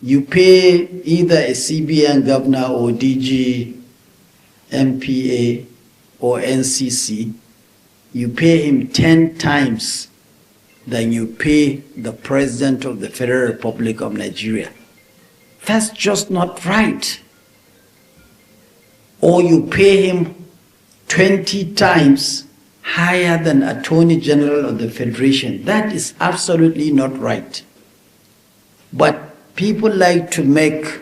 You pay either a CBN governor or DG, MPA or NCC, you pay him 10 times than you pay the President of the Federal Republic of Nigeria. That's just not right. Or you pay him 20 times higher than Attorney General of the Federation. That is absolutely not right. But people like to make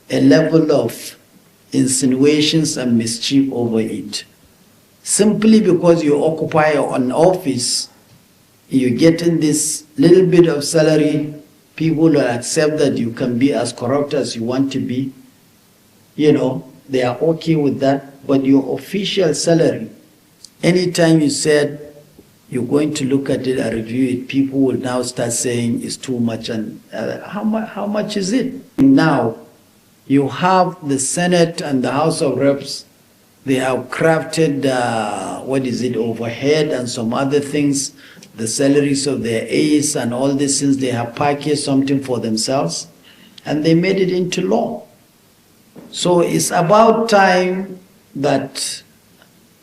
a level of insinuations and mischief over it. Simply because you occupy an office, you're getting this little bit of salary, people will accept that you can be as corrupt as you want to be. You know, they are okay with that. But your official salary, anytime you said you're going to look at it and review it, people will now start saying it's too much. And how much is it? Now, you have the Senate and the House of Reps. They have crafted, overhead and some other things, the salaries of their aides and all these things. They have packaged something for themselves, and they made it into law. So it's about time that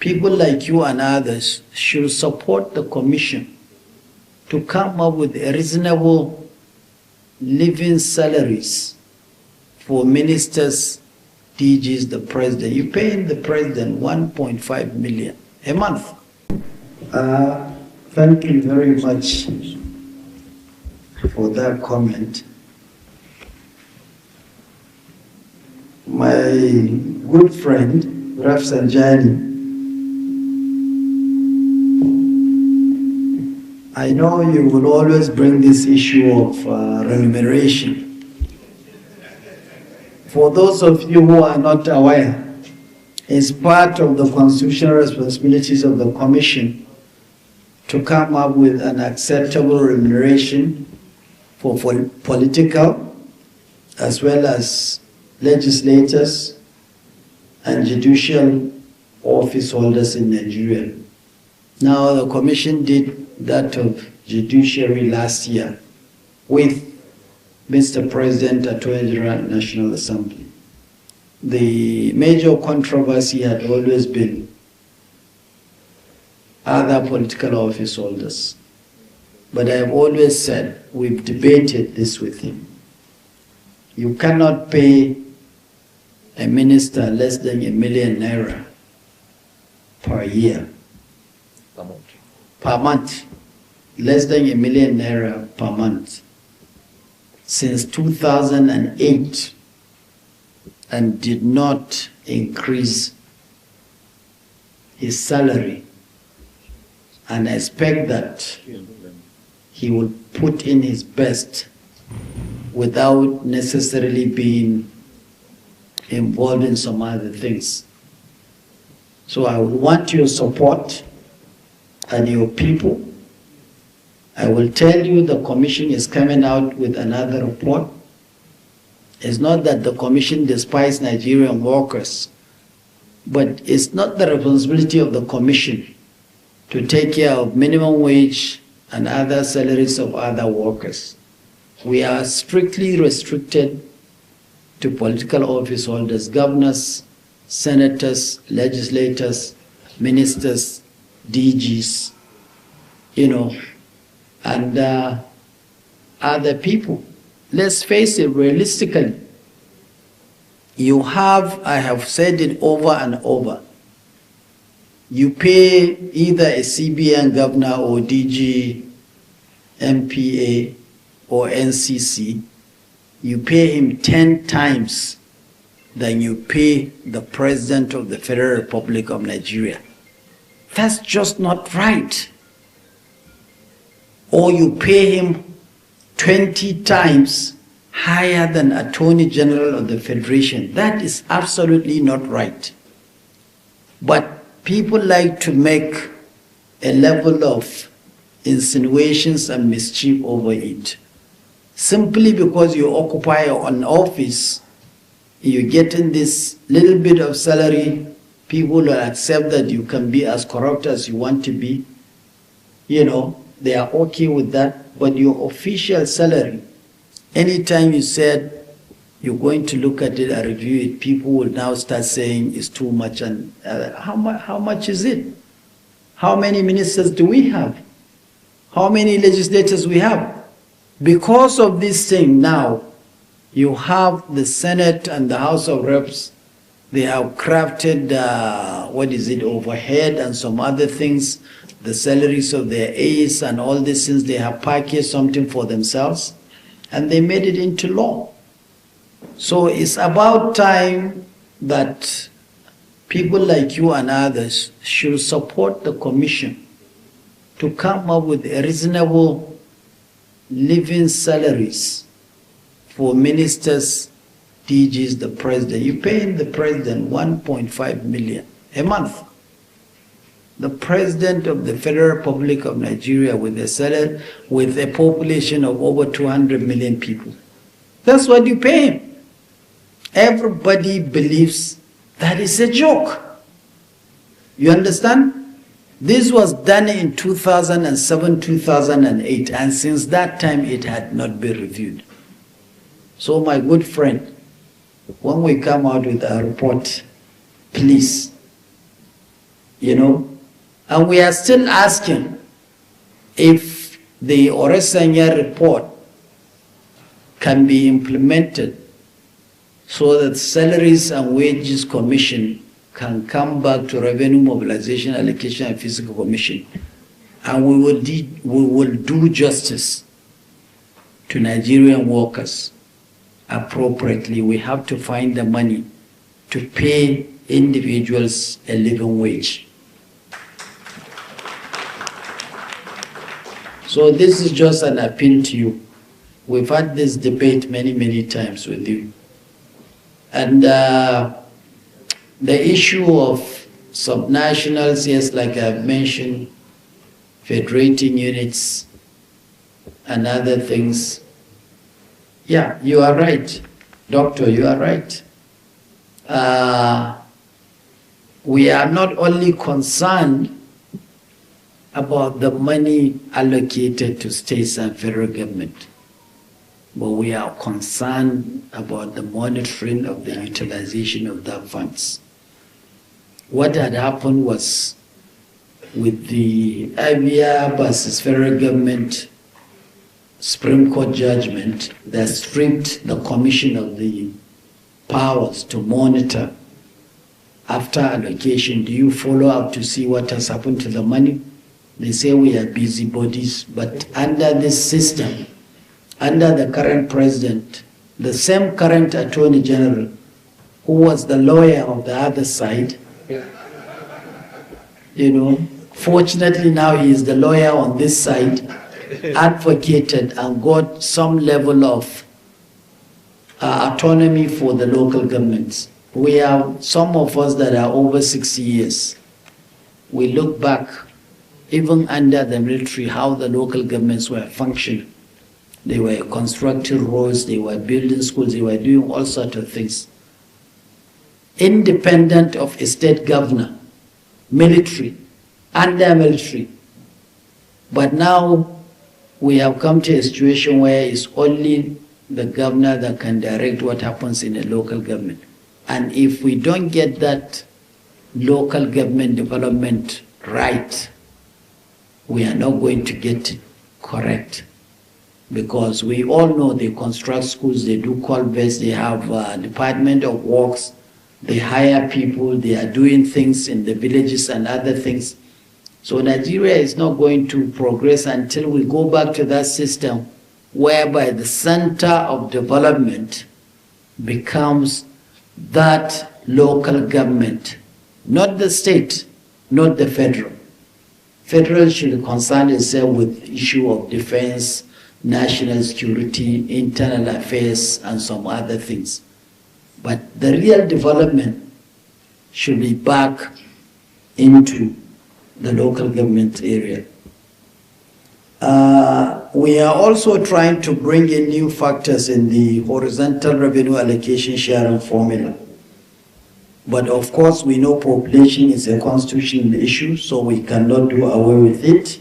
people like you and others should support the commission to come up with reasonable living salaries for ministers, DGs, the president. You're paying the president 1.5 million a month. Thank you very much for that comment. My good friend, Raf Sanjani, I know you will always bring this issue of remuneration. For those of you who are not aware, it's part of the constitutional responsibilities of the Commission to come up with an acceptable remuneration for political as well as legislators and judicial office holders in Nigeria. Now the Commission did that of judiciary last year with Mr. President, Attorney General, National Assembly. The major controversy had always been other political office holders. But I have always said, we've debated this with him. You cannot pay a minister less than ₦1 million per year. Per month. Less than ₦1 million per month. Since 2008, and did not increase his salary, and expect that he will put in his best without necessarily being involved in some other things. So I would want your support and your people. I will tell you the Commission is coming out with another report. It's not that the Commission despises Nigerian workers, but it's not the responsibility of the Commission to take care of minimum wage and other salaries of other workers. We are strictly restricted to political office holders, governors, senators, legislators, ministers, DGs, and other people. Let's face it realistically. I have said it over and over, you pay either a CBN governor or DG, MPA or NCC, you pay him 10 times than you pay the President of the Federal Republic of Nigeria. That's just not right. Or you pay him 20 times higher than Attorney General of the Federation. That is absolutely not right. But people like to make a level of insinuations and mischief over it. Simply because you occupy an office, you're getting this little bit of salary, people will accept that you can be as corrupt as you want to be. They are okay with that. But your official salary, anytime you said you're going to look at it and review it, people will now start saying it's too much. And how much is it? How many ministers do we have? How many legislators we have? Because of this thing now, you have the Senate and the House of Reps. They have crafted, overhead and some other things, the salaries of their aides and all these things. They have packaged something for themselves, and they made it into law. So it's about time that people like you and others should support the commission to come up with reasonable living salaries for ministers, DGs, the president. You're paying the president 1.5 million a month. The president of the Federal Republic of Nigeria with a population of over 200 million people. That's what you pay him. Everybody believes that is a joke. You understand? This was done in 2007, 2008, and since that time it had not been reviewed. So my good friend, when we come out with our report, please, and we are still asking if the Oresanya report can be implemented so that Salaries and Wages Commission can come back to Revenue Mobilization, Allocation and Fiscal Commission, and we will do justice to Nigerian workers appropriately. We have to find the money to pay individuals a living wage. So this is just an appeal to you. We've had this debate many, many times with you. And the issue of subnationals, yes, like I've mentioned, federating units and other things. Yeah, you are right. Doctor, you are right. We are not only concerned about the money allocated to states and federal government, but we are concerned about the monitoring of the utilization of the funds. What had happened was with the Abia versus federal government Supreme Court judgment that stripped the commission of the powers to monitor after allocation. Do you follow up to see what has happened to the money? They say we are busybodies, but under this system, under the current president, the same current attorney general, who was the lawyer of the other side, fortunately now he is the lawyer on this side, advocated and got some level of autonomy for the local governments. We have some of us that are over 60 years. We look back, even under the military, how the local governments were functioning. They were constructing roads, they were building schools, they were doing all sorts of things. Independent of a state governor, military, under military. But now we have come to a situation where it's only the governor that can direct what happens in a local government. And if we don't get that local government development right, we are not going to get it correct. Because we all know they construct schools, they do culverts, they have a Department of Works, they hire people, they are doing things in the villages and other things. So Nigeria is not going to progress until we go back to that system whereby the center of development becomes that local government, not the state, not the federal. Federal should concern itself with the issue of defense, national security, internal affairs, and some other things. But the real development should be back into the local government area. We are also trying to bring in new factors in the horizontal revenue allocation sharing formula. But of course, we know population is a constitutional issue, so we cannot do away with it.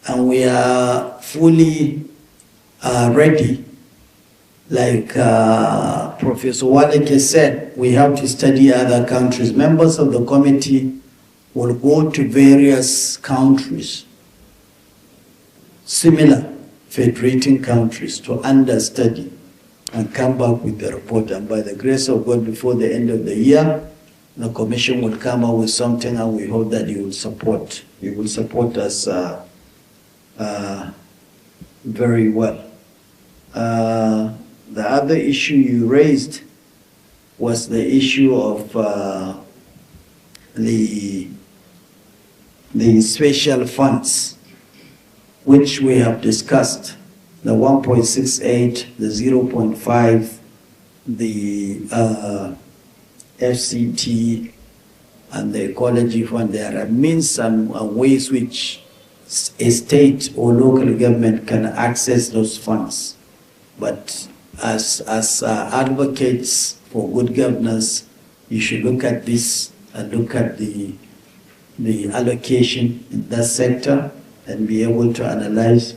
And we are fully ready like Professor Waleke said, we have to study other countries. Members of the committee will go to various countries, similar federating countries, to understudy and come back with the report. And by the grace of God, before the end of the year, the commission will come up with something, and we hope that you will support. You will support us very well. The other issue you raised was the issue of the special funds, which we have discussed, the 1.68, the 0.5, the FCT, and the ecology fund. There are means and ways which a state or local government can access those funds. But as advocates for good governance, you should look at this and look at the allocation in that sector and be able to analyze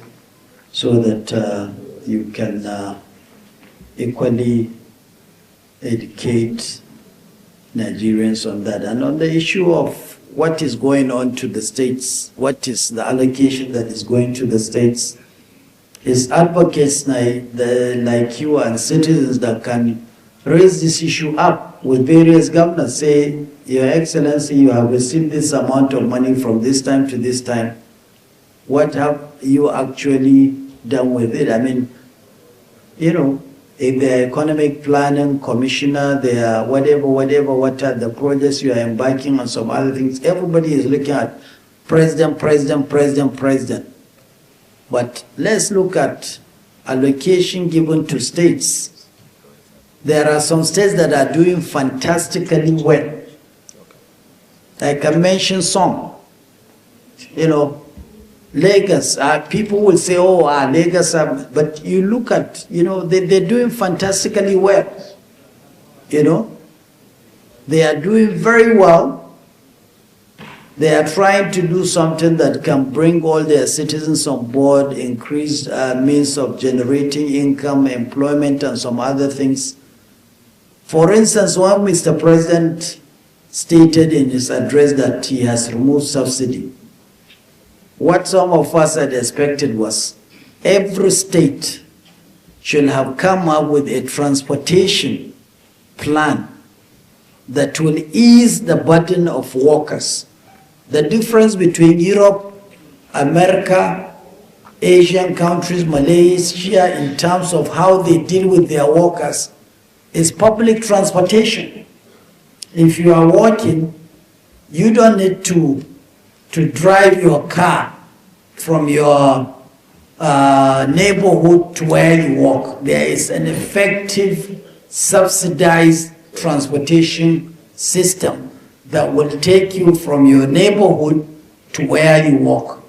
so that you can equally educate Nigerians on that. And on the issue of what is going on to the states, what is the allocation that is going to the states, is advocates like you and citizens that can raise this issue up with various governors. Say, Your Excellency, you have received this amount of money from this time to this time. What have you actually done with it? I mean, you know, if the economic planning commissioner, what are the projects you are embarking on, some other things, everybody is looking at president. But let's look at allocation given to states. There are some states that are doing fantastically well. I can mention some. You know, Lagos, people will say, oh, Lagos, but you look at, you know, they're doing fantastically well. You know, they are doing very well. They are trying to do something that can bring all their citizens on board, increase means of generating income, employment, and some other things. For instance, when Mr. President stated in his address that he has removed subsidy, what some of us had expected was every state should have come up with a transportation plan that will ease the burden of workers. The difference between Europe, America, Asian countries, Malaysia, in terms of how they deal with their workers, is public transportation. If you are walking, you don't need to drive your car from your neighborhood to where you work. There is an effective subsidized transportation system that will take you from your neighborhood to where you work.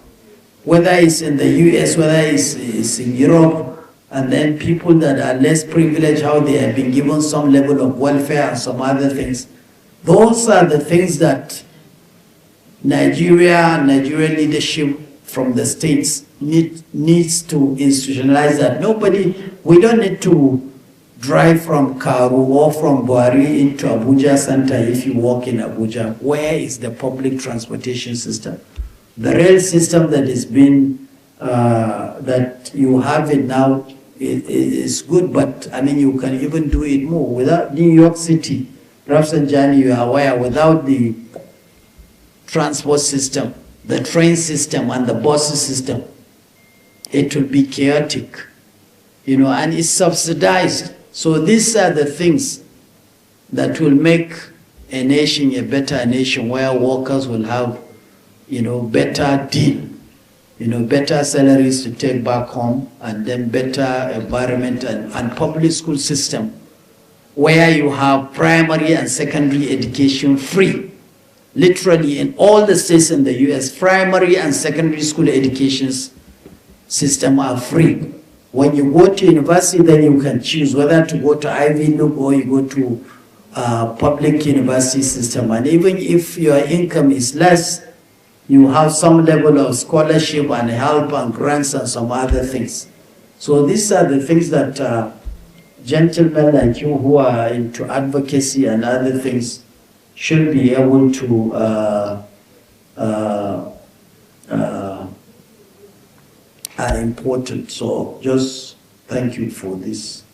Whether it's in the US, whether it's in Europe, and then people that are less privileged, how they have been given some level of welfare and some other things. Those are the things that Nigerian leadership from the states needs to institutionalize that. We don't need to drive from Karu or from Buhari into Abuja Center if you walk in Abuja. Where is the public transportation system? The rail system that is being, that you have it now is good, but I mean, you can even do it more. Without New York City, Rafsanjani, you are aware, without the transport system, the train system and the bus system, it will be chaotic, you know, and it's subsidized. So these are the things that will make a nation a better nation, where workers will have, you know, better deal, you know, better salaries to take back home, and then better environment and public school system, where you have primary and secondary education free. Literally in all the states in the US, primary and secondary school education system are free. When you go to university, then you can choose whether to go to Ivy League or you go to public university system. And even if your income is less, you have some level of scholarship and help and grants and some other things. So these are the things that gentlemen like you who are into advocacy and other things should be able to are important. So just thank you for this.